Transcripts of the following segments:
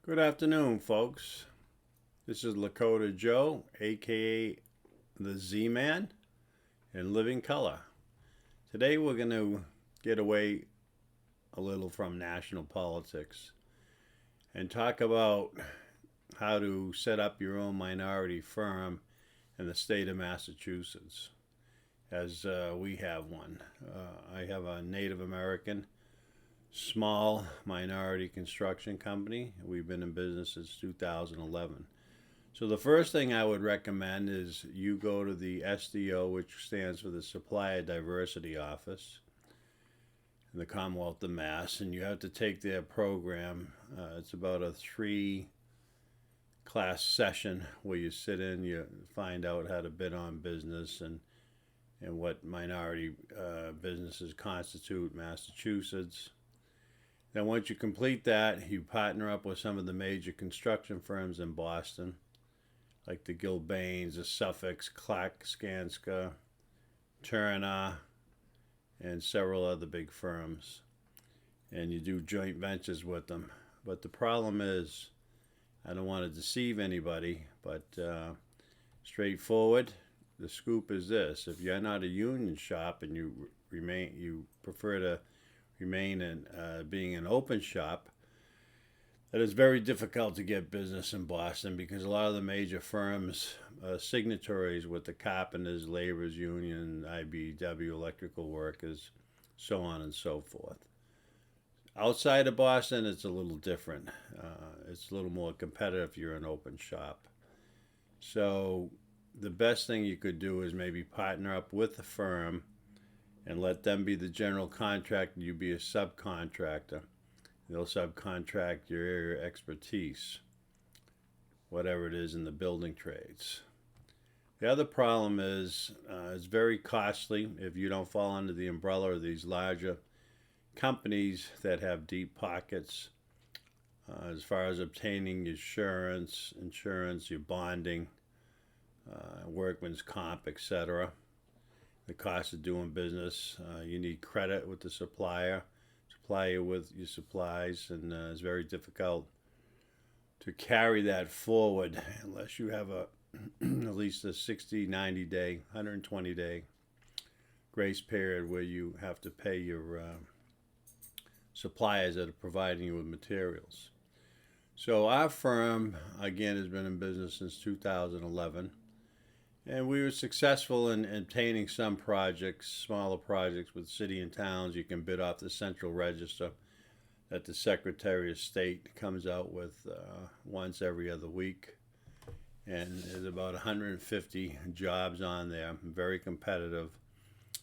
Good afternoon, folks. This is Lakota Joe, aka the Z Man, in living color. Today we're going to get away a little from national politics and talk about how to set up your own minority firm in the state of Massachusetts, as we have one. I have a Native American small minority construction company. We've been in business since 2011. So the first thing I would recommend is you go to the SDO, which stands for the Supplier Diversity Office in the Commonwealth of Mass, and you have to take their program. It's about a 3-class session where you sit in, you find out how to bid on business and what minority businesses constitute Massachusetts. Then once you complete that, you partner up with some of the major construction firms in Boston, like the Gilbanes, the Suffolks, Clark, Skanska, Turner, and several other big firms. And you do joint ventures with them. But the problem is, I don't want to deceive anybody, but straightforward, the scoop is this. If you're not a union shop and you prefer to remain in being an open shop, that it's very difficult to get business in Boston because a lot of the major firms signatories with the Carpenters, Laborers Union, IBEW, Electrical Workers, so on and so forth. Outside of Boston, it's a little different. It's a little more competitive if you're an open shop. So the best thing you could do is maybe partner up with the firm and let them be the general contractor, you be a subcontractor. They'll subcontract your expertise, whatever it is in the building trades. The other problem is it's very costly if you don't fall under the umbrella of these larger companies that have deep pockets as far as obtaining insurance, your bonding, workman's comp, etc. The cost of doing business. You need credit with the supply you with your supplies, and it's very difficult to carry that forward unless you have at least a 60, 90 day, 120 day grace period where you have to pay your suppliers that are providing you with materials. So our firm, again, has been in business since 2011. And we were successful in obtaining some projects, smaller projects with city and towns. You can bid off the central register that the Secretary of State comes out with once every other week. And there's about 150 jobs on there, very competitive.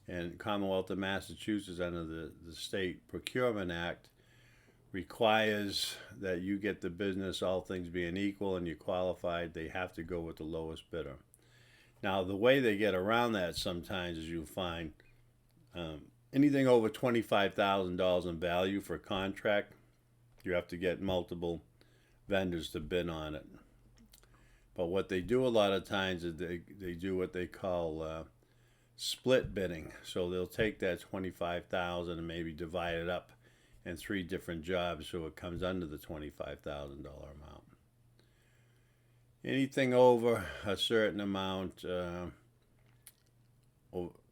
And Commonwealth of Massachusetts, under the State Procurement Act, requires that you get the business, all things being equal, and you're qualified. They have to go with the lowest bidder. Now, the way they get around that sometimes is you'll find anything over $25,000 in value for a contract, you have to get multiple vendors to bid on it. But what they do a lot of times is they do what they call split bidding. So they'll take that $25,000 and maybe divide it up in 3 different jobs so it comes under the $25,000 amount. Anything over a certain amount,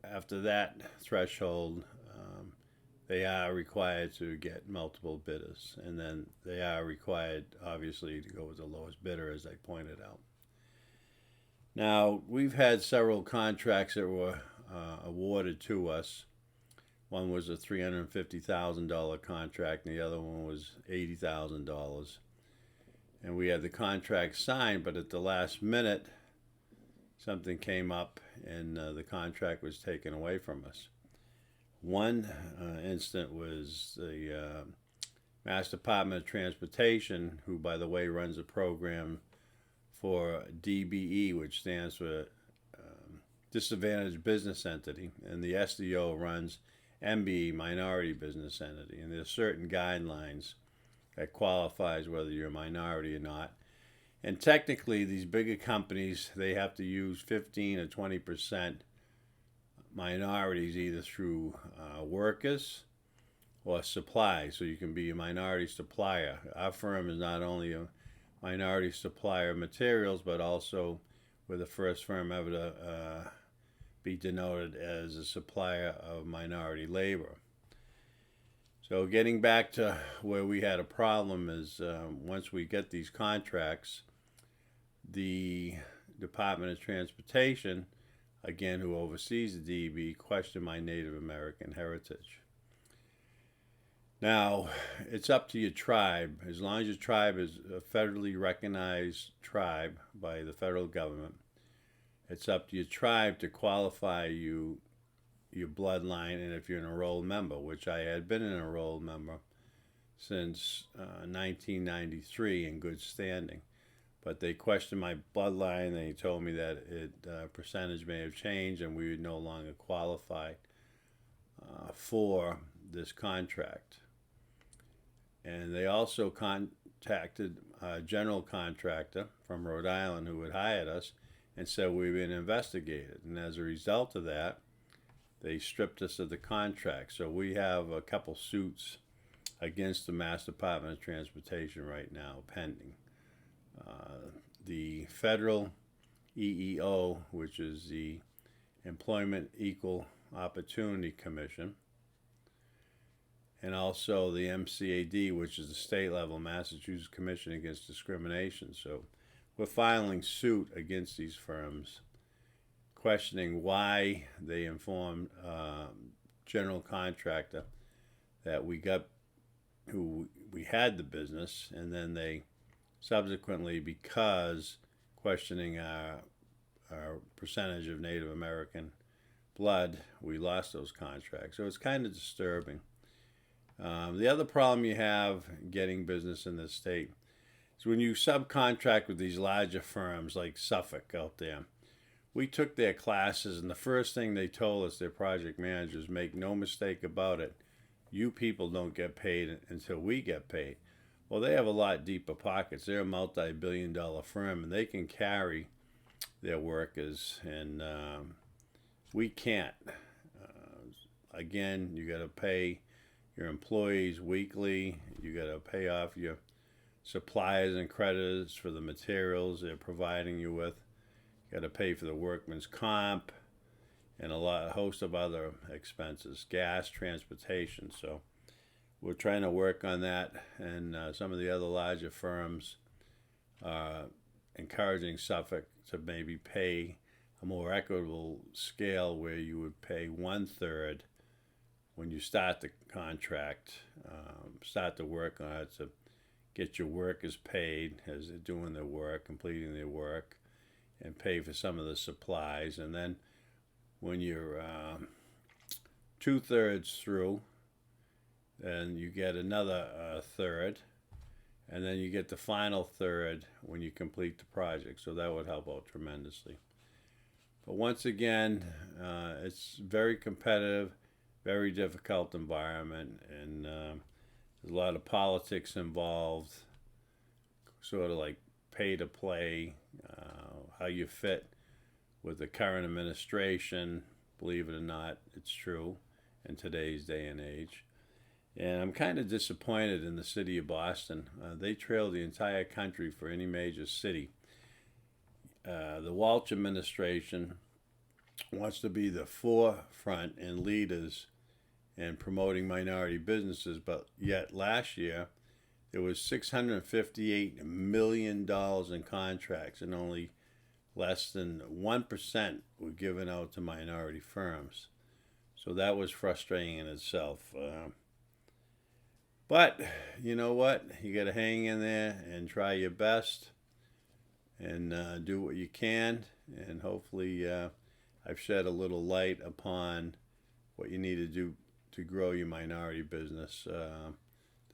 after that threshold, they are required to get multiple bidders. And then they are required, obviously, to go with the lowest bidder, as I pointed out. Now, we've had several contracts that were awarded to us. One was a $350,000 contract, and the other one was $80,000. And we had the contract signed, but at the last minute, something came up and the contract was taken away from us. One instant was the Mass Department of Transportation, who, by the way, runs a program for DBE, which stands for Disadvantaged Business Entity, and the SDO runs MBE, Minority Business Entity, and there's certain guidelines that qualifies whether you're a minority or not. And technically, these bigger companies, they have to use 15 or 20% minorities, either through workers or supply, so you can be a minority supplier. Our firm is not only a minority supplier of materials, but also we're the first firm ever to be denoted as a supplier of minority labor. So getting back to where we had a problem is once we get these contracts, the Department of Transportation, again, who oversees the DEB, questioned my Native American heritage. Now, it's up to your tribe. As long as your tribe is a federally recognized tribe by the federal government, it's up to your tribe to qualify your bloodline, and if you're an enrolled member, which I had been an enrolled member since 1993 in good standing. But they questioned my bloodline. They told me that percentage may have changed and we would no longer qualify for this contract. And they also contacted a general contractor from Rhode Island who had hired us and said we've been investigated. And as a result of that, they stripped us of the contract. So we have a couple suits against the Mass Department of Transportation right now pending. The federal EEO, which is the Employment Equal Opportunity Commission, and also the MCAD, which is the state level Massachusetts Commission Against Discrimination. So we're filing suit against these firms, questioning why they informed general contractor that we had the business, and then they subsequently, because questioning our percentage of Native American blood, we lost those contracts. So it's kind of disturbing. The other problem you have getting business in this state is when you subcontract with these larger firms like Suffolk out there. We took their classes, and the first thing they told us, their project managers, make no mistake about it, you people don't get paid until we get paid. Well, they have a lot deeper pockets. They're a multi-billion-dollar firm, and they can carry their workers, and we can't. Again, you got to pay your employees weekly. You got to pay off your suppliers and creditors for the materials they're providing you with. You got to pay for the workman's comp and a host of other expenses, gas, transportation. So we're trying to work on that, and some of the other larger firms are encouraging Suffolk to maybe pay a more equitable scale where you would pay 1/3 when you start the contract, start to work on it to get your workers paid as they're doing their work, completing their work, and pay for some of the supplies. And then when you're 2/3 through, and you get another third, and then you get the final third when you complete the project. So that would help out tremendously. But once again, it's very competitive, very difficult environment, and there's a lot of politics involved, sort of like pay to play, how you fit with the current administration. Believe it or not, it's true in today's day and age. And I'm kind of disappointed in the city of Boston. They trail the entire country for any major city. The Walsh administration wants to be the forefront and leaders in promoting minority businesses, but yet last year there was $658 million in contracts, and only less than 1% were given out to minority firms. So that was frustrating in itself. But you know what? You got to hang in there and try your best and do what you can. And hopefully I've shed a little light upon what you need to do to grow your minority business. The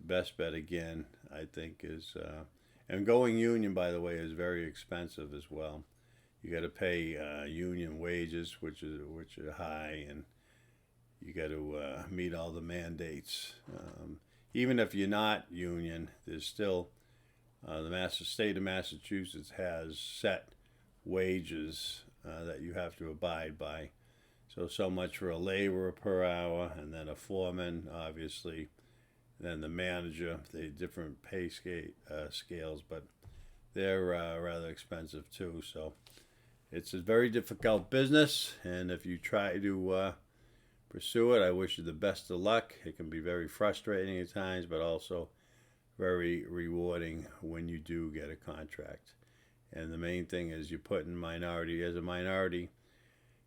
best bet, again, I think is, and going union, by the way, is very expensive as well. You got to pay union wages, which are high, and you got to meet all the mandates. Even if you're not union, there's still the state of Massachusetts has set wages that you have to abide by. So much for a laborer per hour, and then a foreman, obviously, then the manager. They different pay scales, but they're rather expensive too. So it's a very difficult business, and if you try to pursue it, I wish you the best of luck. It can be very frustrating at times, but also very rewarding when you do get a contract. And the main thing is you put in minority as a minority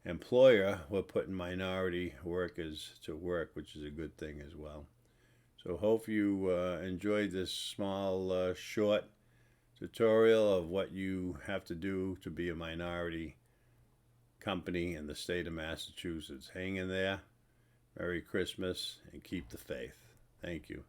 employer, we're putting minority workers to work, which is a good thing as well. So hope you enjoyed this small, short tutorial of what you have to do to be a minority company in the state of Massachusetts. Hang in there. Merry Christmas and keep the faith. Thank you.